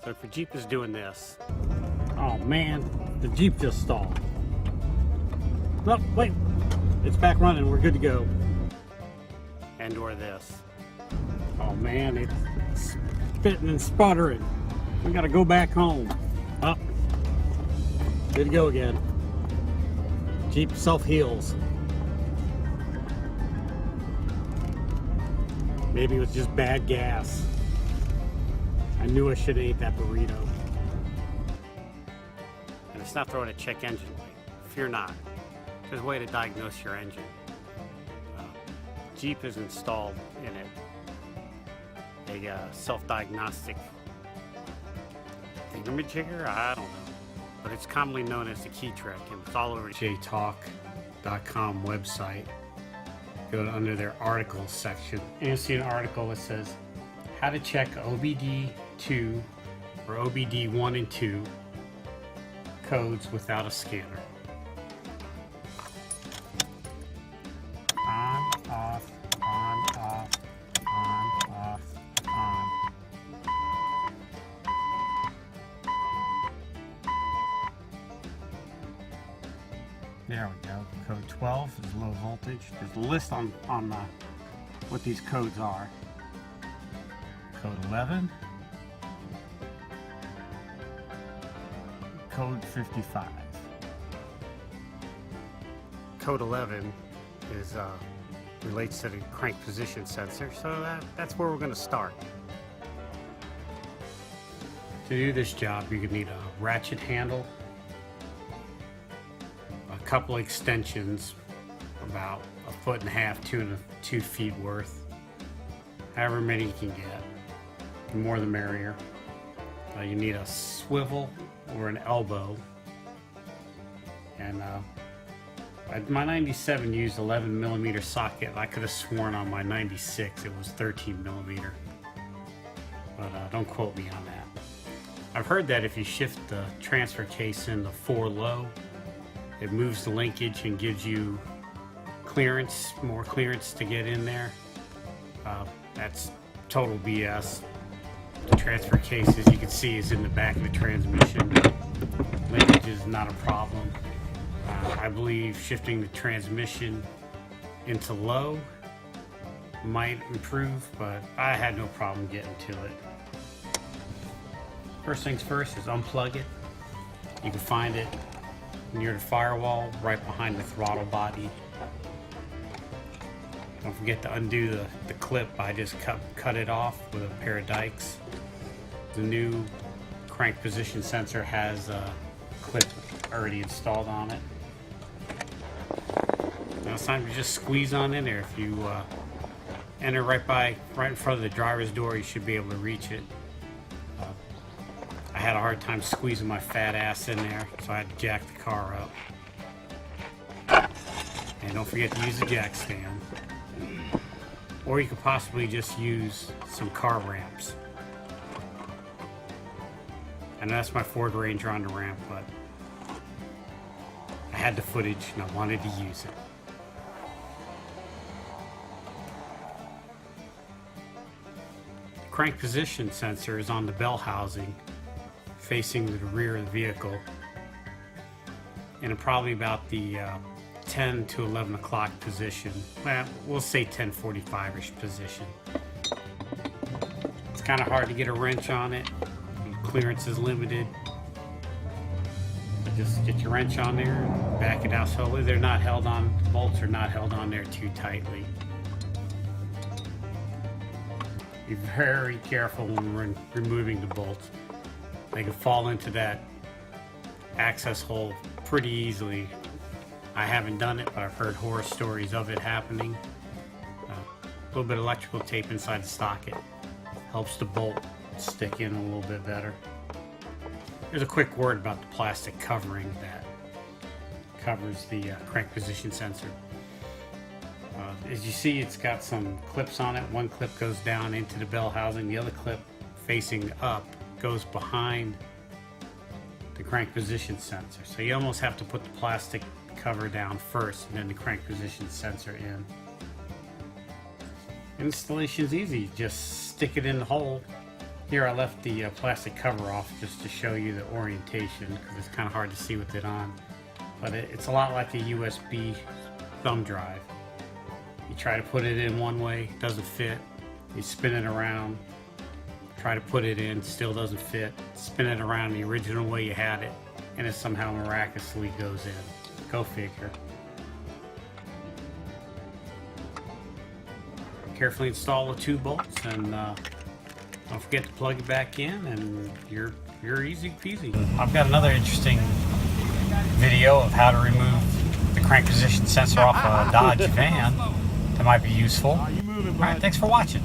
So if your Jeep is doing this, oh man, the Jeep just stalled. No, wait, it's back running, we're good to go. And or this. Oh man, it's spitting and sputtering. We gotta go back home. Up. Good to go again. Jeep self-heals. Maybe it was just bad gas. I knew I should have ate that burrito. And it's not throwing a check engine light. Fear not. There's a way to diagnose your engine. Jeep has installed in it a self-diagnostic thingamajigger? I don't know. But it's commonly known as the key trick, and it's all over jtalk.com website. Go to under their articles section, and you'll see an article that says how to check OBD2 or OBD1 and 2 codes without a scanner. On, off, on, off, on, off, on. There we go. Code 12 is low voltage. There's a list on what these codes are. Code 11. Code 55. Code 11 is relates to the crank position sensor, so that's where we're going to start. To do this job, you're going to need a ratchet handle, a couple extensions, about 1.5 foot, 2 feet worth, however many you can get. The more the merrier. You need a swivel or an elbow, and my 97 used 11mm socket. I could have sworn on my 96 it was 13mm, but don't quote me on that. I've heard that if you shift the transfer case into 4 low, it moves the linkage and gives you clearance, more clearance to get in there. That's total BS. The transfer case, as you can see, is in the back of the transmission. Linkage is not a problem. I believe shifting the transmission into low might improve, but I had no problem getting to it. First things first is unplug it. You can find it near the firewall, right behind the throttle body. Don't forget to undo the clip. I just cut it off with a pair of dikes. The new crank position sensor has a clip already installed on it. Now it's time to just squeeze on in there. If you enter right in front of the driver's door, you should be able to reach it. I had a hard time squeezing my fat ass in there, so I had to jack the car up. And don't forget to use the jack stand. Or you could possibly just use some car ramps. And that's my Ford Ranger on the ramp, but I had the footage and I wanted to use it. The crank position sensor is on the bell housing facing the rear of the vehicle, and probably about the 10 to 11 o'clock position. Well, we'll say 10:45-ish position. It's kind of hard to get a wrench on it. Clearance is limited. But just get your wrench on there and back it out slowly. They're not held on, the bolts are not held on there too tightly. Be very careful when we're removing the bolts. They can fall into that access hole pretty easily. I haven't done it, but I've heard horror stories of it happening. A little bit of electrical tape inside the socket helps the bolt stick in a little bit better. There's a quick word about the plastic covering that covers the crank position sensor. As you see, it's got some clips on it. One clip goes down into the bell housing. The other clip facing up goes behind the crank position sensor. So you almost have to put the plastic cover down first and then the crank position sensor in. Installation's easy. Just stick it in the hole, Here I left the plastic cover off just to show you the orientation, because it's kind of hard to see with it on. But it's a lot like a USB thumb drive. You try to put it in one way, doesn't fit. You spin it around, try to put it in, still doesn't fit. Spin it around the original way you had it, and it somehow miraculously goes in. Go figure. Carefully install the 2 bolts, and don't forget to plug it back in, and you're easy peasy. I've got another interesting video of how to remove the crank position sensor off a Dodge van that might be useful. Alright, thanks for watching.